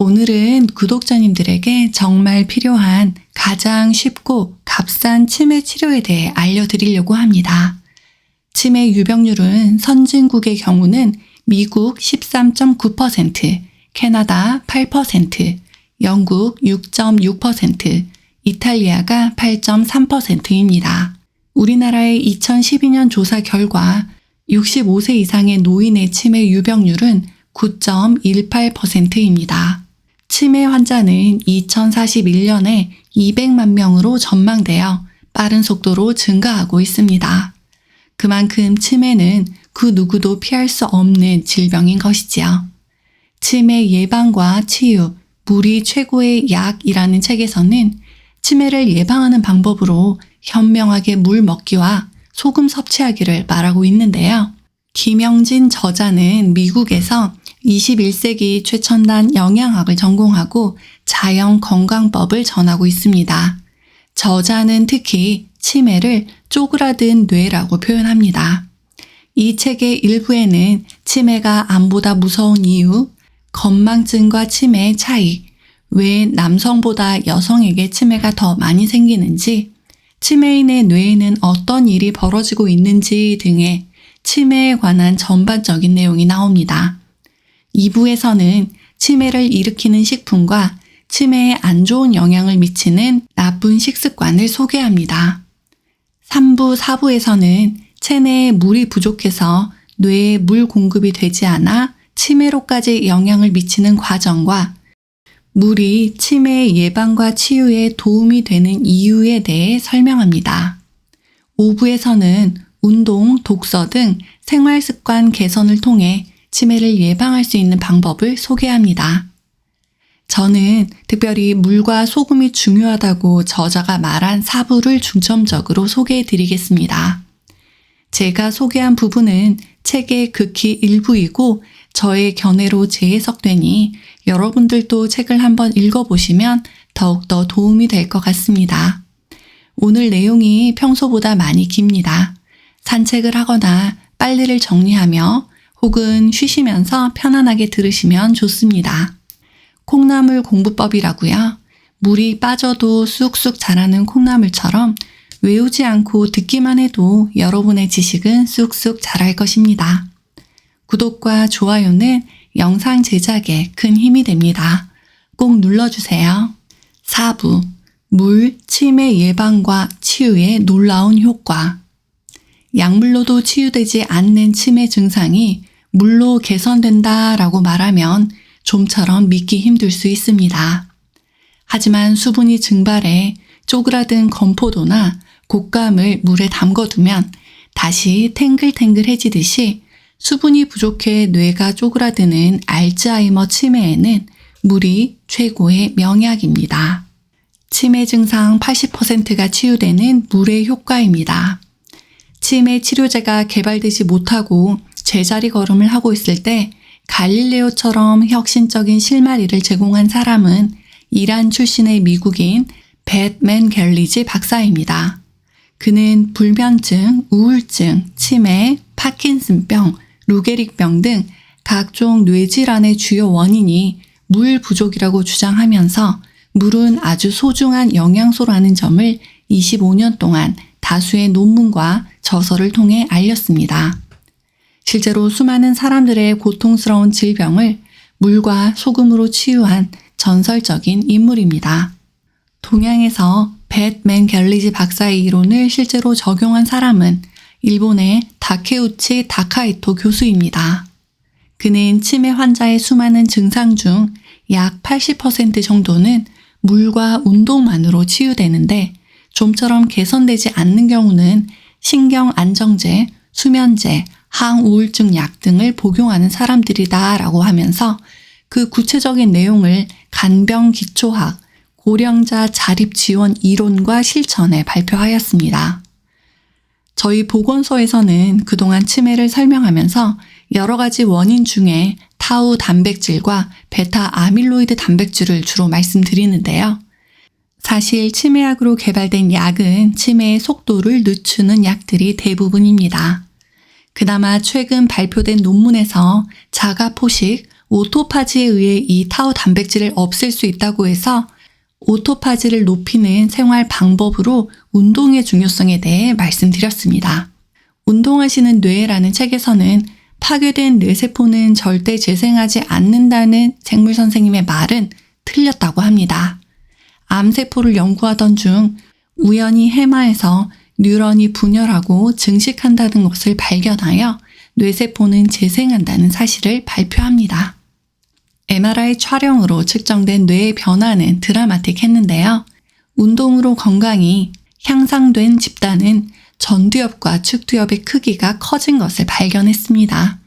오늘은 구독자님들에게 정말 필요한 가장 쉽고 값싼 치매 치료에 대해 알려드리려고 합니다. 치매 유병률은 선진국의 경우는 미국 13.9%, 캐나다 8%, 영국 6.6%, 이탈리아가 8.3%입니다. 우리나라의 2012년 조사 결과 65세 이상의 노인의 치매 유병률은 9.18%입니다. 치매 환자는 2041년에 200만 명으로 전망되어 빠른 속도로 증가하고 있습니다. 그만큼 치매는 그 누구도 피할 수 없는 질병인 것이지요. 치매 예방과 치유, 물이 최고의 약이라는 책에서는 치매를 예방하는 방법으로 현명하게 물 먹기와 소금 섭취하기를 말하고 있는데요. 김영진 저자는 미국에서 21세기 최첨단 영양학을 전공하고 자연건강법을 전하고 있습니다. 저자는 특히 치매를 쪼그라든 뇌라고 표현합니다. 이 책의 일부에는 치매가 암보다 무서운 이유, 건망증과 치매의 차이, 왜 남성보다 여성에게 치매가 더 많이 생기는지, 치매인의 뇌에는 어떤 일이 벌어지고 있는지 등의 치매에 관한 전반적인 내용이 나옵니다. 2부에서는 치매를 일으키는 식품과 치매에 안 좋은 영향을 미치는 나쁜 식습관을 소개합니다. 3부, 4부에서는 체내에 물이 부족해서 뇌에 물 공급이 되지 않아 치매로까지 영향을 미치는 과정과 물이 치매 예방과 치유에 도움이 되는 이유에 대해 설명합니다. 5부에서는 운동, 독서 등 생활습관 개선을 통해 치매를 예방할 수 있는 방법을 소개합니다. 저는 특별히 물과 소금이 중요하다고 저자가 말한 4부를 중점적으로 소개해 드리겠습니다. 제가 소개한 부분은 책의 극히 일부이고 저의 견해로 재해석되니 여러분들도 책을 한번 읽어보시면 더욱더 도움이 될 것 같습니다. 오늘 내용이 평소보다 많이 깁니다. 산책을 하거나 빨래를 정리하며 혹은 쉬시면서 편안하게 들으시면 좋습니다. 콩나물 공부법이라고요. 물이 빠져도 쑥쑥 자라는 콩나물처럼 외우지 않고 듣기만 해도 여러분의 지식은 쑥쑥 자랄 것입니다. 구독과 좋아요는 영상 제작에 큰 힘이 됩니다. 꼭 눌러주세요. 4부, 물, 치매 예방과 치유의 놀라운 효과. 약물로도 치유되지 않는 치매 증상이 물로 개선된다라고 말하면 좀처럼 믿기 힘들 수 있습니다. 하지만 수분이 증발해 쪼그라든 건포도나 곶감을 물에 담궈두면 다시 탱글탱글해지듯이 수분이 부족해 뇌가 쪼그라드는 알츠하이머 치매에는 물이 최고의 명약입니다. 치매 증상 80%가 치유되는 물의 효과입니다. 치매 치료제가 개발되지 못하고 제자리 걸음을 하고 있을 때 갈릴레오처럼 혁신적인 실마리를 제공한 사람은 이란 출신의 미국인 벳 맨겔리지 박사입니다. 그는 불면증, 우울증, 치매, 파킨슨병, 루게릭병 등 각종 뇌질환의 주요 원인이 물 부족이라고 주장하면서 물은 아주 소중한 영양소라는 점을 25년 동안 다수의 논문과 저서를 통해 알렸습니다. 실제로 수많은 사람들의 고통스러운 질병을 물과 소금으로 치유한 전설적인 인물입니다. 동양에서 벳 맨겔리지 박사의 이론을 실제로 적용한 사람은 일본의 다케우치 다카이토 교수입니다. 그는 치매 환자의 수많은 증상 중 약 80% 정도는 물과 운동만으로 치유되는데 좀처럼 개선되지 않는 경우는 신경안정제, 수면제, 항우울증 약 등을 복용하는 사람들이다라고 하면서 그 구체적인 내용을 간병기초학, 고령자 자립지원 이론과 실천에 발표하였습니다. 저희 보건소에서는 그동안 치매를 설명하면서 여러 가지 원인 중에 타우 단백질과 베타 아밀로이드 단백질을 주로 말씀드리는데요. 사실 치매약으로 개발된 약은 치매의 속도를 늦추는 약들이 대부분입니다. 그나마 최근 발표된 논문에서 자가포식, 오토파지에 의해 이 타우 단백질을 없앨 수 있다고 해서 오토파지를 높이는 생활 방법으로 운동의 중요성에 대해 말씀드렸습니다. 운동하시는 뇌라는 책에서는 파괴된 뇌세포는 절대 재생하지 않는다는 생물 선생님의 말은 틀렸다고 합니다. 암세포를 연구하던 중 우연히 해마에서 뉴런이 분열하고 증식한다는 것을 발견하여 뇌세포는 재생한다는 사실을 발표합니다. MRI 촬영으로 측정된 뇌의 변화는 드라마틱했는데요. 운동으로 건강이 향상된 집단은 전두엽과 측두엽의 크기가 커진 것을 발견했습니다.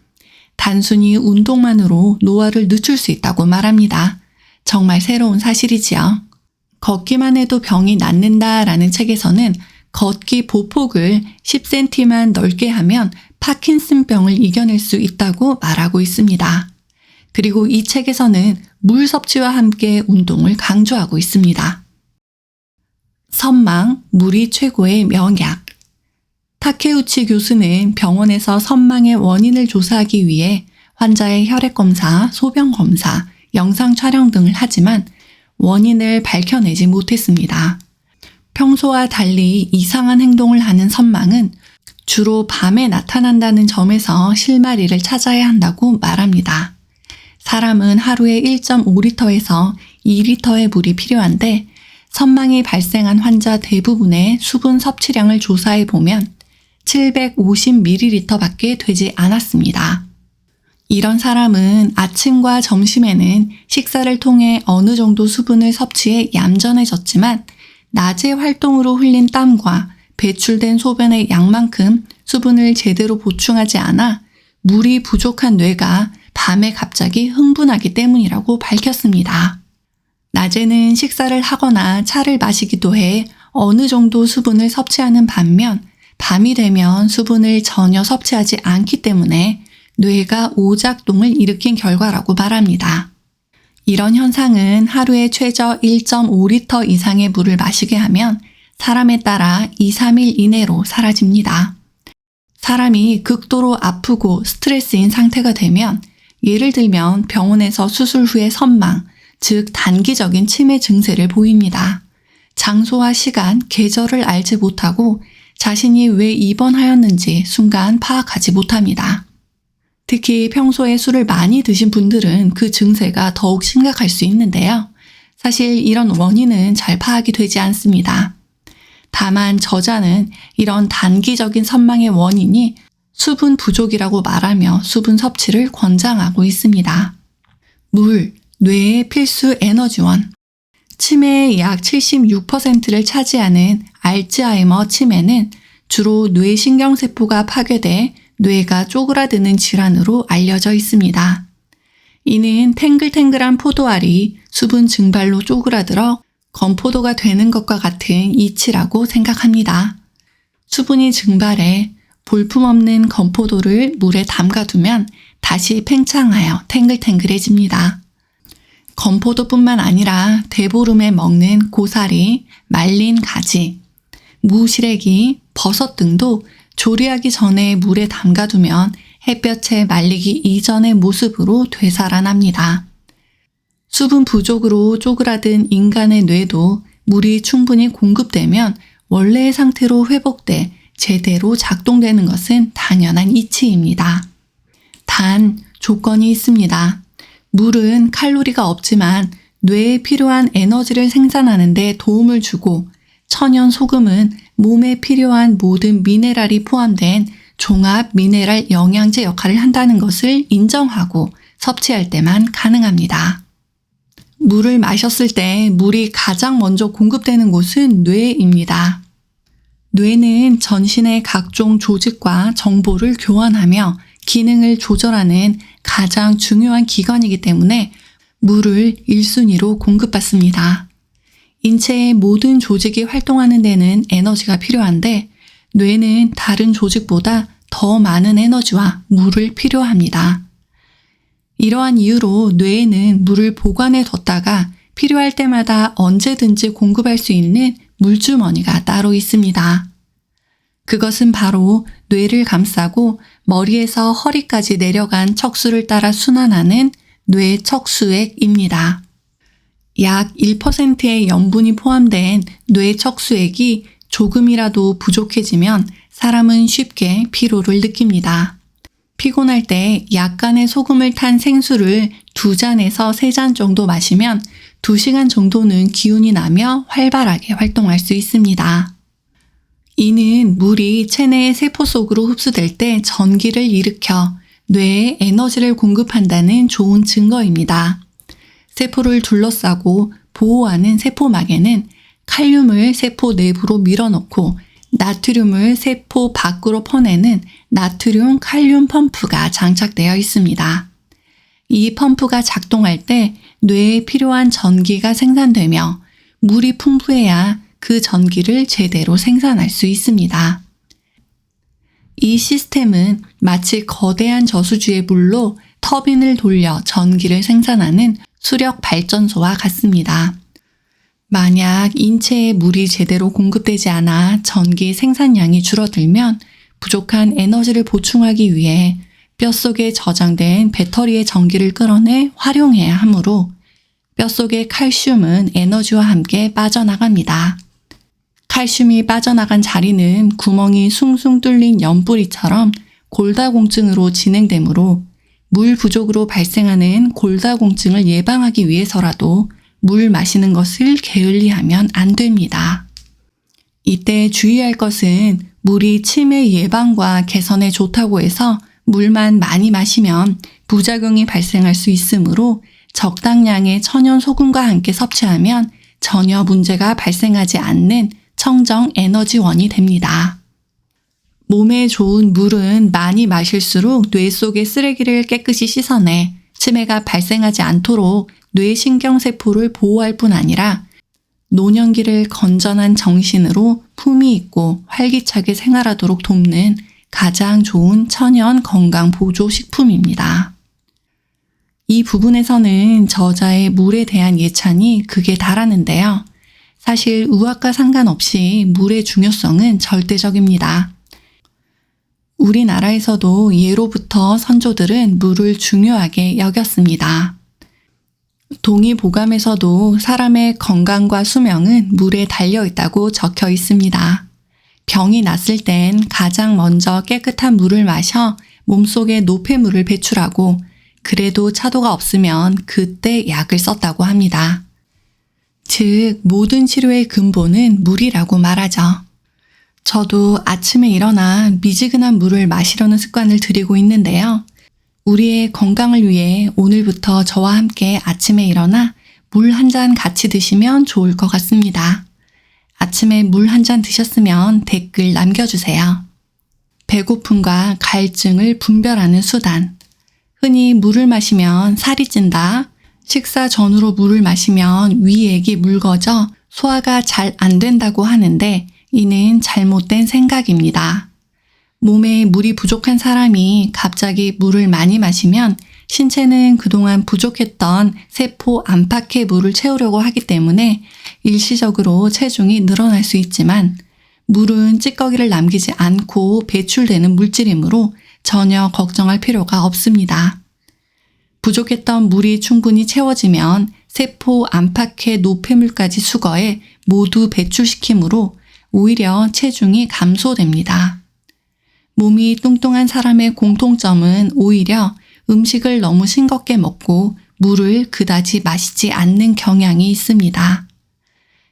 단순히 운동만으로 노화를 늦출 수 있다고 말합니다. 정말 새로운 사실이지요. 걷기만 해도 병이 낫는다라는 책에서는 걷기 보폭을 10cm만 넓게 하면 파킨슨병을 이겨낼 수 있다고 말하고 있습니다. 그리고 이 책에서는 물 섭취와 함께 운동을 강조하고 있습니다. 선망, 물이 최고의 명약. 타케우치 교수는 병원에서 선망의 원인을 조사하기 위해 환자의 혈액검사, 소변검사, 영상 촬영 등을 하지만 원인을 밝혀내지 못했습니다. 평소와 달리 이상한 행동을 하는 선망은 주로 밤에 나타난다는 점에서 실마리를 찾아야 한다고 말합니다. 사람은 하루에 1.5리터에서 2리터의 물이 필요한데 선망이 발생한 환자 대부분의 수분 섭취량을 조사해 보면 750ml밖에 되지 않았습니다. 이런 사람은 아침과 점심에는 식사를 통해 어느 정도 수분을 섭취해 얌전해졌지만 낮의 활동으로 흘린 땀과 배출된 소변의 양만큼 수분을 제대로 보충하지 않아 물이 부족한 뇌가 밤에 갑자기 흥분하기 때문이라고 밝혔습니다. 낮에는 식사를 하거나 차를 마시기도 해 어느 정도 수분을 섭취하는 반면 밤이 되면 수분을 전혀 섭취하지 않기 때문에 뇌가 오작동을 일으킨 결과라고 말합니다. 이런 현상은 하루에 최저 1.5리터 이상의 물을 마시게 하면 사람에 따라 2-3일 이내로 사라집니다. 사람이 극도로 아프고 스트레스인 상태가 되면 예를 들면 병원에서 수술 후에 선망, 즉 단기적인 치매 증세를 보입니다. 장소와 시간, 계절을 알지 못하고 자신이 왜 입원하였는지 순간 파악하지 못합니다. 특히 평소에 술을 많이 드신 분들은 그 증세가 더욱 심각할 수 있는데요. 사실 이런 원인은 잘 파악이 되지 않습니다. 다만 저자는 이런 단기적인 선망의 원인이 수분 부족이라고 말하며 수분 섭취를 권장하고 있습니다. 물, 뇌의 필수 에너지원. 치매의 약 76%를 차지하는 알츠하이머 치매는 주로 뇌신경세포가 파괴돼 뇌가 쪼그라드는 질환으로 알려져 있습니다. 이는 탱글탱글한 포도알이 수분 증발로 쪼그라들어 건포도가 되는 것과 같은 이치라고 생각합니다. 수분이 증발해 볼품없는 건포도를 물에 담가두면 다시 팽창하여 탱글탱글해집니다. 건포도뿐만 아니라 대보름에 먹는 고사리, 말린 가지, 무시래기, 버섯 등도 조리하기 전에 물에 담가두면 햇볕에 말리기 이전의 모습으로 되살아납니다. 수분 부족으로 쪼그라든 인간의 뇌도 물이 충분히 공급되면 원래의 상태로 회복돼 제대로 작동되는 것은 당연한 이치입니다. 단, 조건이 있습니다. 물은 칼로리가 없지만 뇌에 필요한 에너지를 생산하는 데 도움을 주고 천연 소금은 몸에 필요한 모든 미네랄이 포함된 종합 미네랄 영양제 역할을 한다는 것을 인정하고 섭취할 때만 가능합니다. 물을 마셨을 때 물이 가장 먼저 공급되는 곳은 뇌입니다. 뇌는 전신의 각종 조직과 정보를 교환하며 기능을 조절하는 가장 중요한 기관이기 때문에 물을 1순위로 공급받습니다. 인체의 모든 조직이 활동하는 데는 에너지가 필요한데 뇌는 다른 조직보다 더 많은 에너지와 물을 필요합니다. 이러한 이유로 뇌에는 물을 보관해 뒀다가 필요할 때마다 언제든지 공급할 수 있는 물주머니가 따로 있습니다. 그것은 바로 뇌를 감싸고 머리에서 허리까지 내려간 척수를 따라 순환하는 뇌척수액입니다. 약 1%의 염분이 포함된 뇌척수액이 조금이라도 부족해지면 사람은 쉽게 피로를 느낍니다. 피곤할 때 약간의 소금을 탄 생수를 2잔에서 3잔 정도 마시면 2시간 정도는 기운이 나며 활발하게 활동할 수 있습니다. 이는 물이 체내의 세포 속으로 흡수될 때 전기를 일으켜 뇌에 에너지를 공급한다는 좋은 증거입니다. 세포를 둘러싸고 보호하는 세포막에는 칼륨을 세포 내부로 밀어넣고 나트륨을 세포 밖으로 퍼내는 나트륨 칼륨 펌프가 장착되어 있습니다. 이 펌프가 작동할 때 뇌에 필요한 전기가 생산되며 물이 풍부해야 그 전기를 제대로 생산할 수 있습니다. 이 시스템은 마치 거대한 저수지의 물로 터빈을 돌려 전기를 생산하는 수력 발전소와 같습니다. 만약 인체에 물이 제대로 공급되지 않아 전기 생산량이 줄어들면 부족한 에너지를 보충하기 위해 뼛속에 저장된 배터리의 전기를 끌어내 활용해야 하므로 뼛속의 칼슘은 에너지와 함께 빠져나갑니다. 칼슘이 빠져나간 자리는 구멍이 숭숭 뚫린 연뿌리처럼 골다공증으로 진행되므로 물 부족으로 발생하는 골다공증을 예방하기 위해서라도 물 마시는 것을 게을리하면 안 됩니다. 이때 주의할 것은 물이 치매 예방과 개선에 좋다고 해서 물만 많이 마시면 부작용이 발생할 수 있으므로 적당량의 천연 소금과 함께 섭취하면 전혀 문제가 발생하지 않는 청정 에너지원이 됩니다. 몸에 좋은 물은 많이 마실수록 뇌 속의 쓰레기를 깨끗이 씻어내 치매가 발생하지 않도록 뇌신경세포를 보호할 뿐 아니라 노년기를 건전한 정신으로 품위 있고 활기차게 생활하도록 돕는 가장 좋은 천연 건강 보조 식품입니다. 이 부분에서는 저자의 물에 대한 예찬이 극에 달하는데요. 사실 의학과 상관없이 물의 중요성은 절대적입니다. 우리나라에서도 예로부터 선조들은 물을 중요하게 여겼습니다. 동의보감에서도 사람의 건강과 수명은 물에 달려있다고 적혀 있습니다. 병이 났을 땐 가장 먼저 깨끗한 물을 마셔 몸속에 노폐물을 배출하고 그래도 차도가 없으면 그때 약을 썼다고 합니다. 즉 모든 치료의 근본은 물이라고 말하죠. 저도 아침에 일어나 미지근한 물을 마시려는 습관을 들이고 있는데요. 우리의 건강을 위해 오늘부터 저와 함께 아침에 일어나 물 한 잔 같이 드시면 좋을 것 같습니다. 아침에 물 한 잔 드셨으면 댓글 남겨주세요. 배고픔과 갈증을 분별하는 수단. 흔히 물을 마시면 살이 찐다. 식사 전후로 물을 마시면 위액이 묽어져 소화가 잘 안 된다고 하는데 이는 잘못된 생각입니다. 몸에 물이 부족한 사람이 갑자기 물을 많이 마시면 신체는 그동안 부족했던 세포 안팎의 물을 채우려고 하기 때문에 일시적으로 체중이 늘어날 수 있지만 물은 찌꺼기를 남기지 않고 배출되는 물질이므로 전혀 걱정할 필요가 없습니다. 부족했던 물이 충분히 채워지면 세포 안팎의 노폐물까지 수거해 모두 배출시키므로 오히려 체중이 감소됩니다. 몸이 뚱뚱한 사람의 공통점은 오히려 음식을 너무 싱겁게 먹고 물을 그다지 마시지 않는 경향이 있습니다.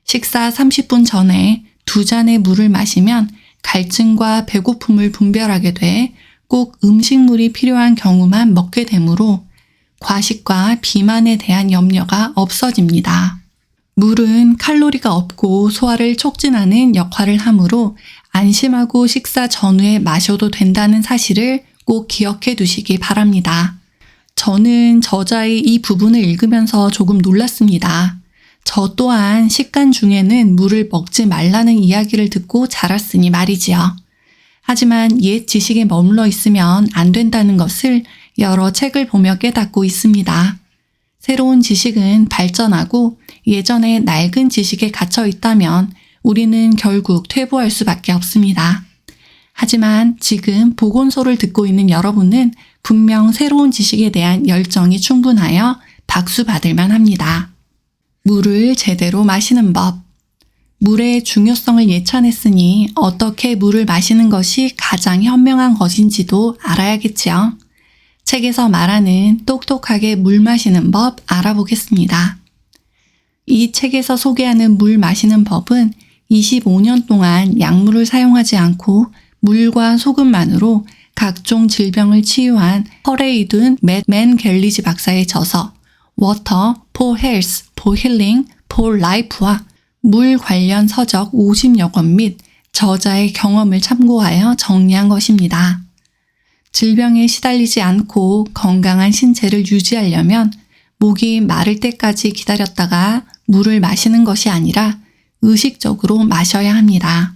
식사 30분 전에 2잔의 물을 마시면 갈증과 배고픔을 분별하게 돼 꼭 음식물이 필요한 경우만 먹게 되므로 과식과 비만에 대한 염려가 없어집니다. 물은 칼로리가 없고 소화를 촉진하는 역할을 하므로 안심하고 식사 전후에 마셔도 된다는 사실을 꼭 기억해 두시기 바랍니다. 저는 저자의 이 부분을 읽으면서 조금 놀랐습니다. 저 또한 식간 중에는 물을 먹지 말라는 이야기를 듣고 자랐으니 말이지요. 하지만 옛 지식에 머물러 있으면 안 된다는 것을 여러 책을 보며 깨닫고 있습니다. 새로운 지식은 발전하고 예전에 낡은 지식에 갇혀 있다면 우리는 결국 퇴보할 수밖에 없습니다. 하지만 지금 보건소를 듣고 있는 여러분은 분명 새로운 지식에 대한 열정이 충분하여 박수 받을 만합니다. 물을 제대로 마시는 법. 물의 중요성을 예찬했으니 어떻게 물을 마시는 것이 가장 현명한 것인지도 알아야겠지요. 책에서 말하는 똑똑하게 물 마시는 법 알아보겠습니다. 이 책에서 소개하는 물 마시는 법은 25년 동안 약물을 사용하지 않고 물과 소금만으로 각종 질병을 치유한 허레이든 맨 갤리지 박사의 저서 Water for Health, for Healing, for Life와 물 관련 서적 50여 권 및 저자의 경험을 참고하여 정리한 것입니다. 질병에 시달리지 않고 건강한 신체를 유지하려면 목이 마를 때까지 기다렸다가 물을 마시는 것이 아니라 의식적으로 마셔야 합니다.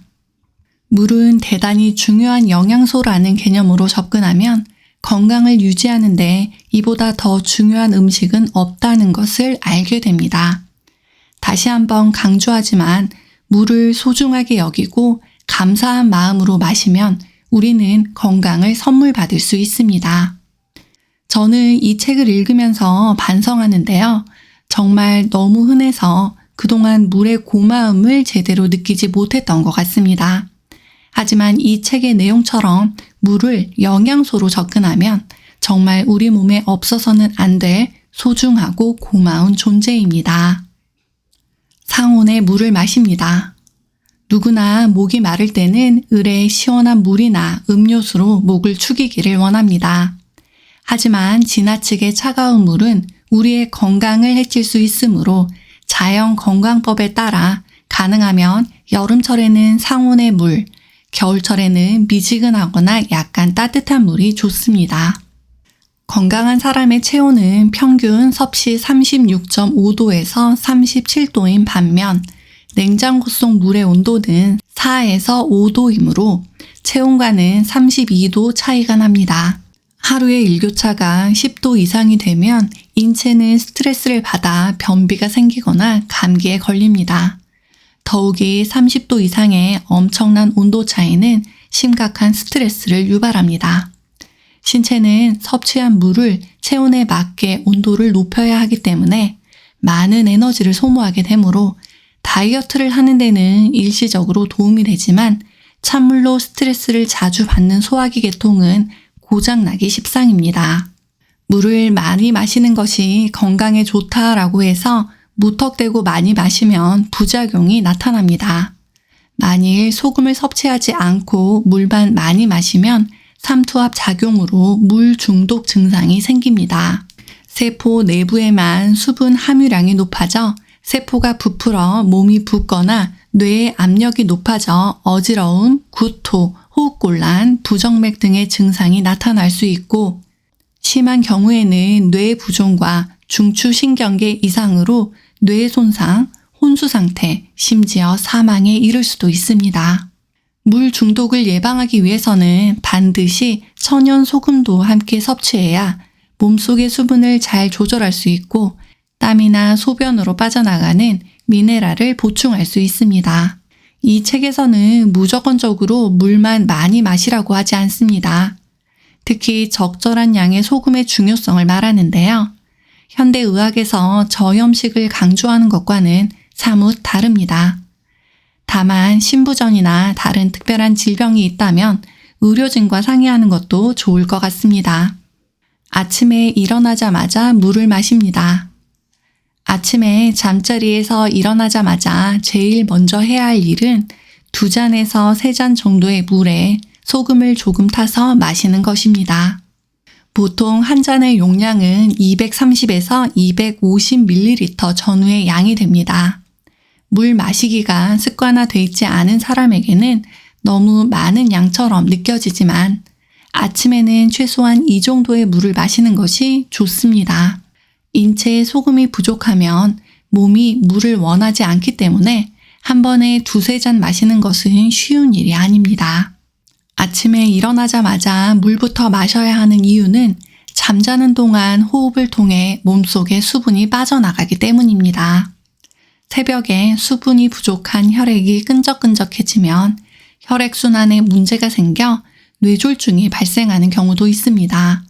물은 대단히 중요한 영양소라는 개념으로 접근하면 건강을 유지하는 데 이보다 더 중요한 음식은 없다는 것을 알게 됩니다. 다시 한번 강조하지만 물을 소중하게 여기고 감사한 마음으로 마시면 우리는 건강을 선물 받을 수 있습니다. 저는 이 책을 읽으면서 반성하는데요. 정말 너무 흔해서 그동안 물의 고마움을 제대로 느끼지 못했던 것 같습니다. 하지만 이 책의 내용처럼 물을 영양소로 접근하면 정말 우리 몸에 없어서는 안 될 소중하고 고마운 존재입니다. 상온의 물을 마십니다. 누구나 목이 마를 때는 을에 시원한 물이나 음료수로 목을 축이기를 원합니다. 하지만 지나치게 차가운 물은 우리의 건강을 해칠 수 있으므로 자연건강법에 따라 가능하면 여름철에는 상온의 물, 겨울철에는 미지근하거나 약간 따뜻한 물이 좋습니다. 건강한 사람의 체온은 평균 섭씨 36.5도에서 37도인 반면 냉장고 속 물의 온도는 4에서 5도이므로 체온과는 32도 차이가 납니다. 하루의 일교차가 10도 이상이 되면 인체는 스트레스를 받아 변비가 생기거나 감기에 걸립니다. 더욱이 30도 이상의 엄청난 온도 차이는 심각한 스트레스를 유발합니다. 신체는 섭취한 물을 체온에 맞게 온도를 높여야 하기 때문에 많은 에너지를 소모하게 되므로 다이어트를 하는 데는 일시적으로 도움이 되지만 찬물로 스트레스를 자주 받는 소화기 계통은 고장나기 십상입니다. 물을 많이 마시는 것이 건강에 좋다라고 해서 무턱대고 많이 마시면 부작용이 나타납니다. 만일 소금을 섭취하지 않고 물만 많이 마시면 삼투압 작용으로 물 중독 증상이 생깁니다. 세포 내부에만 수분 함유량이 높아져 세포가 부풀어 몸이 붓거나 뇌의 압력이 높아져 어지러움, 구토, 호흡곤란, 부정맥 등의 증상이 나타날 수 있고 심한 경우에는 뇌 부종과 중추신경계 이상으로 뇌 손상, 혼수 상태, 심지어 사망에 이를 수도 있습니다. 물 중독을 예방하기 위해서는 반드시 천연 소금도 함께 섭취해야 몸속의 수분을 잘 조절할 수 있고 땀이나 소변으로 빠져나가는 미네랄을 보충할 수 있습니다. 이 책에서는 무조건적으로 물만 많이 마시라고 하지 않습니다. 특히 적절한 양의 소금의 중요성을 말하는데요. 현대의학에서 저염식을 강조하는 것과는 사뭇 다릅니다. 다만 신부전이나 다른 특별한 질병이 있다면 의료진과 상의하는 것도 좋을 것 같습니다. 아침에 일어나자마자 물을 마십니다. 아침에 잠자리에서 일어나자마자 제일 먼저 해야 할 일은 2잔에서 3잔 정도의 물에 소금을 조금 타서 마시는 것입니다. 보통 한 잔의 용량은 230에서 250ml 전후의 양이 됩니다. 물 마시기가 습관화되어 있지 않은 사람에게는 너무 많은 양처럼 느껴지지만 아침에는 최소한 이 정도의 물을 마시는 것이 좋습니다. 인체에 소금이 부족하면 몸이 물을 원하지 않기 때문에 한 번에 2-3잔 마시는 것은 쉬운 일이 아닙니다. 아침에 일어나자마자 물부터 마셔야 하는 이유는 잠자는 동안 호흡을 통해 몸속에 수분이 빠져나가기 때문입니다. 새벽에 수분이 부족한 혈액이 끈적끈적해지면 혈액순환에 문제가 생겨 뇌졸중이 발생하는 경우도 있습니다.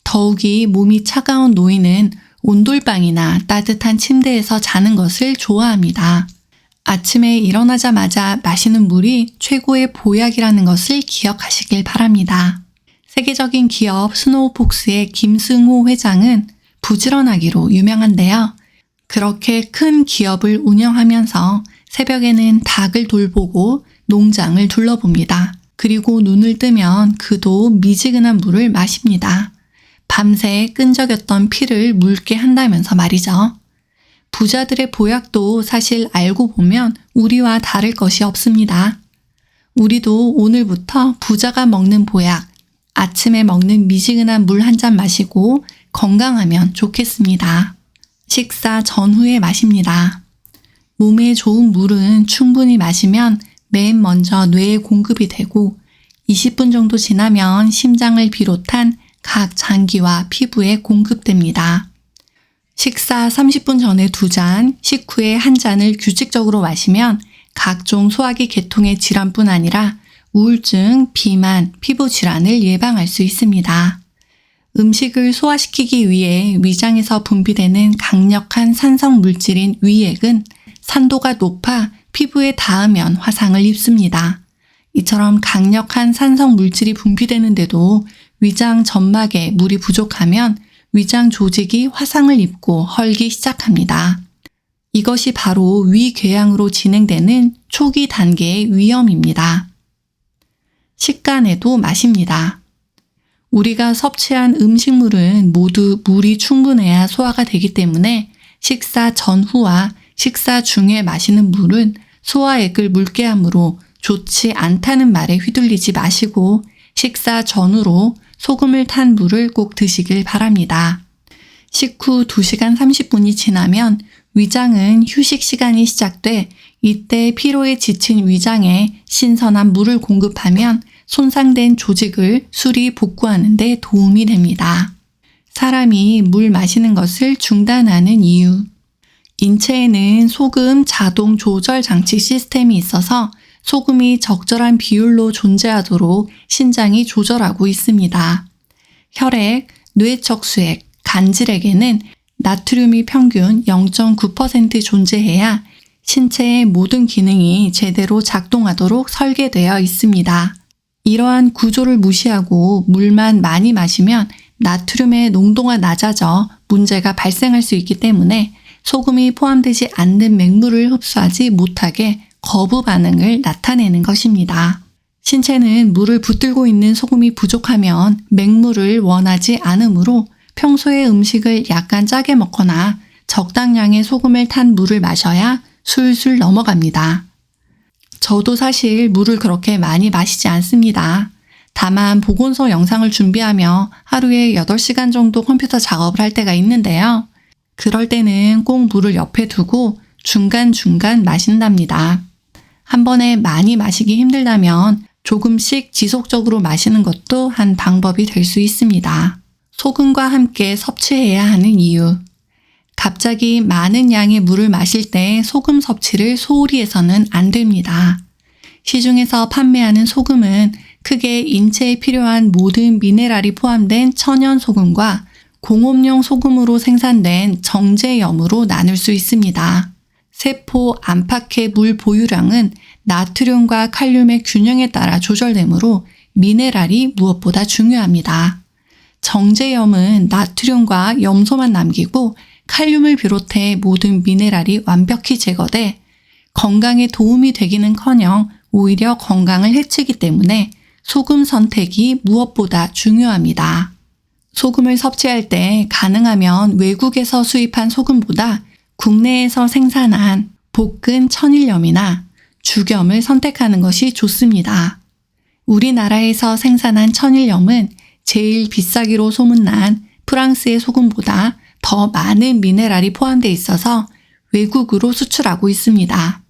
더욱이 몸이 차가운 노인은 온돌방이나 따뜻한 침대에서 자는 것을 좋아합니다. 아침에 일어나자마자 마시는 물이 최고의 보약이라는 것을 기억하시길 바랍니다. 세계적인 기업 스노우폭스의 김승호 회장은 부지런하기로 유명한데요. 그렇게 큰 기업을 운영하면서 새벽에는 닭을 돌보고 농장을 둘러봅니다. 그리고 눈을 뜨면 그도 미지근한 물을 마십니다. 밤새 끈적였던 피를 묽게 한다면서 말이죠. 부자들의 보약도 사실 알고 보면 우리와 다를 것이 없습니다. 우리도 오늘부터 부자가 먹는 보약, 아침에 먹는 미지근한 물 한 잔 마시고 건강하면 좋겠습니다. 식사 전후에 마십니다. 몸에 좋은 물은 충분히 마시면 맨 먼저 뇌에 공급이 되고 20분 정도 지나면 심장을 비롯한 각 장기와 피부에 공급됩니다. 식사 30분 전에 2잔, 식후에 1잔을 규칙적으로 마시면 각종 소화기 계통의 질환뿐 아니라 우울증, 비만, 피부 질환을 예방할 수 있습니다. 음식을 소화시키기 위해 위장에서 분비되는 강력한 산성 물질인 위액은 산도가 높아 피부에 닿으면 화상을 입습니다. 이처럼 강력한 산성 물질이 분비되는데도 위장 점막에 물이 부족하면 위장 조직이 화상을 입고 헐기 시작합니다. 이것이 바로 위궤양으로 진행되는 초기 단계의 위험입니다. 식간에도 마십니다. 우리가 섭취한 음식물은 모두 물이 충분해야 소화가 되기 때문에 식사 전후와 식사 중에 마시는 물은 소화액을 묽게 하므로 좋지 않다는 말에 휘둘리지 마시고 식사 전후로 소금을 탄 물을 꼭 드시길 바랍니다. 식후 2시간 30분이 지나면 위장은 휴식 시간이 시작돼 이때 피로에 지친 위장에 신선한 물을 공급하면 손상된 조직을 수리 복구하는 데 도움이 됩니다. 사람이 물 마시는 것을 중단하는 이유. 인체에는 소금 자동 조절 장치 시스템이 있어서 소금이 적절한 비율로 존재하도록 신장이 조절하고 있습니다. 혈액, 뇌척수액, 간질액에는 나트륨이 평균 0.9% 존재해야 신체의 모든 기능이 제대로 작동하도록 설계되어 있습니다. 이러한 구조를 무시하고 물만 많이 마시면 나트륨의 농도가 낮아져 문제가 발생할 수 있기 때문에 소금이 포함되지 않는 맹물을 흡수하지 못하게 거부 반응을 나타내는 것입니다. 신체는 물을 붙들고 있는 소금이 부족하면 맹물을 원하지 않으므로 평소에 음식을 약간 짜게 먹거나 적당량의 소금을 탄 물을 마셔야 술술 넘어갑니다. 저도 사실 물을 그렇게 많이 마시지 않습니다. 다만 보건소 영상을 준비하며 하루에 8시간 정도 컴퓨터 작업을 할 때가 있는데요. 그럴 때는 꼭 물을 옆에 두고 중간중간 마신답니다. 한 번에 많이 마시기 힘들다면 조금씩 지속적으로 마시는 것도 한 방법이 될 수 있습니다. 소금과 함께 섭취해야 하는 이유. 갑자기 많은 양의 물을 마실 때 소금 섭취를 소홀히 해서는 안 됩니다. 시중에서 판매하는 소금은 크게 인체에 필요한 모든 미네랄이 포함된 천연 소금과 공업용 소금으로 생산된 정제염으로 나눌 수 있습니다. 세포 안팎의 물 보유량은 나트륨과 칼륨의 균형에 따라 조절되므로 미네랄이 무엇보다 중요합니다. 정제염은 나트륨과 염소만 남기고 칼륨을 비롯해 모든 미네랄이 완벽히 제거돼 건강에 도움이 되기는커녕 오히려 건강을 해치기 때문에 소금 선택이 무엇보다 중요합니다. 소금을 섭취할 때 가능하면 외국에서 수입한 소금보다 국내에서 생산한 볶은 천일염이나 죽염을 선택하는 것이 좋습니다. 우리나라에서 생산한 천일염은 제일 비싸기로 소문난 프랑스의 소금보다 더 많은 미네랄이 포함되어 있어서 외국으로 수출하고 있습니다.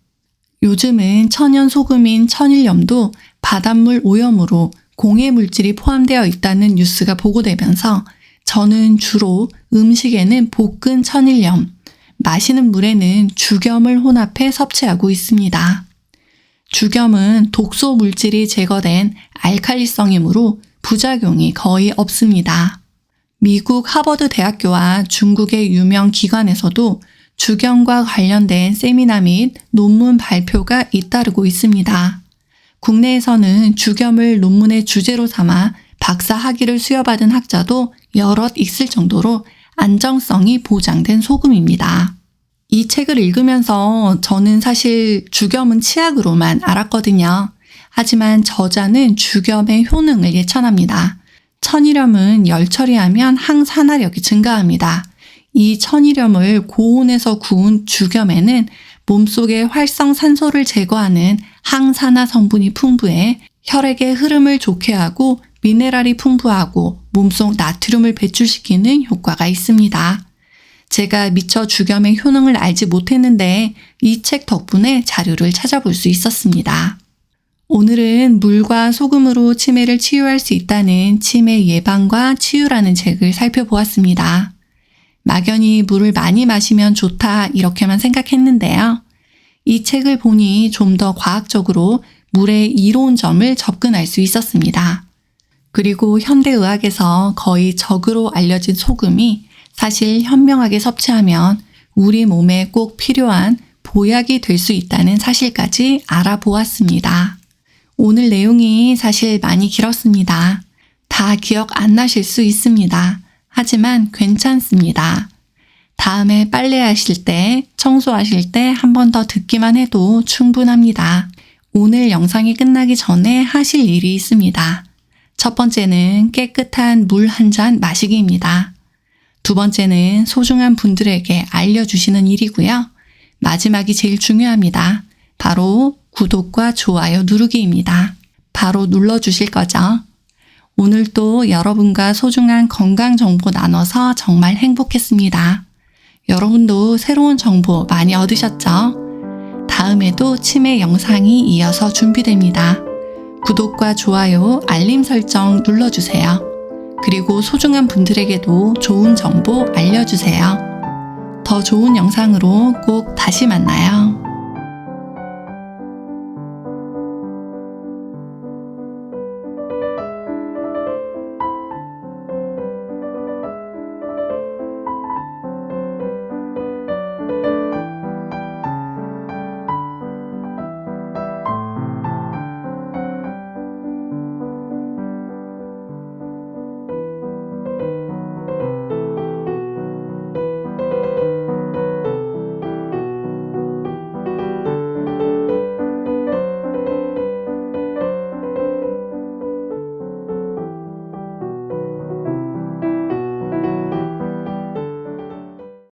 요즘은 천연 소금인 천일염도 바닷물 오염으로 공해 물질이 포함되어 있다는 뉴스가 보고되면서 저는 주로 음식에는 볶은 천일염, 마시는 물에는 죽염을 혼합해 섭취하고 있습니다. 죽염은 독소 물질이 제거된 알칼리성이므로 부작용이 거의 없습니다. 미국 하버드 대학교와 중국의 유명 기관에서도 죽염과 관련된 세미나 및 논문 발표가 잇따르고 있습니다. 국내에서는 죽염을 논문의 주제로 삼아 박사 학위를 수여받은 학자도 여럿 있을 정도로 안정성이 보장된 소금입니다. 이 책을 읽으면서 저는 사실 죽염은 치약으로만 알았거든요. 하지만 저자는 죽염의 효능을 예천합니다. 천일염은 열 처리하면 항산화력이 증가합니다. 이 천일염을 고온에서 구운 죽염에는 몸속의 활성산소를 제거하는 항산화 성분이 풍부해 혈액의 흐름을 좋게 하고 미네랄이 풍부하고 몸속 나트륨을 배출시키는 효과가 있습니다. 제가 미처 죽염의 효능을 알지 못했는데 이 책 덕분에 자료를 찾아볼 수 있었습니다. 오늘은 물과 소금으로 치매를 치유할 수 있다는 치매 예방과 치유라는 책을 살펴보았습니다. 막연히 물을 많이 마시면 좋다 이렇게만 생각했는데요. 이 책을 보니 좀 더 과학적으로 물의 이로운 점을 접근할 수 있었습니다. 그리고 현대의학에서 거의 적으로 알려진 소금이 사실 현명하게 섭취하면 우리 몸에 꼭 필요한 보약이 될 수 있다는 사실까지 알아보았습니다. 오늘 내용이 사실 많이 길었습니다. 다 기억 안 나실 수 있습니다. 하지만 괜찮습니다. 다음에 빨래하실 때, 청소하실 때 한 번 더 듣기만 해도 충분합니다. 오늘 영상이 끝나기 전에 하실 일이 있습니다. 첫 번째는 깨끗한 물 한 잔 마시기입니다. 두 번째는 소중한 분들에게 알려주시는 일이고요. 마지막이 제일 중요합니다. 바로 구독과 좋아요 누르기입니다. 바로 눌러주실 거죠? 오늘도 여러분과 소중한 건강 정보 나눠서 정말 행복했습니다. 여러분도 새로운 정보 많이 얻으셨죠? 다음에도 치매 영상이 이어서 준비됩니다. 구독과 좋아요, 알림 설정 눌러주세요. 그리고 소중한 분들에게도 좋은 정보 알려주세요. 더 좋은 영상으로 꼭 다시 만나요.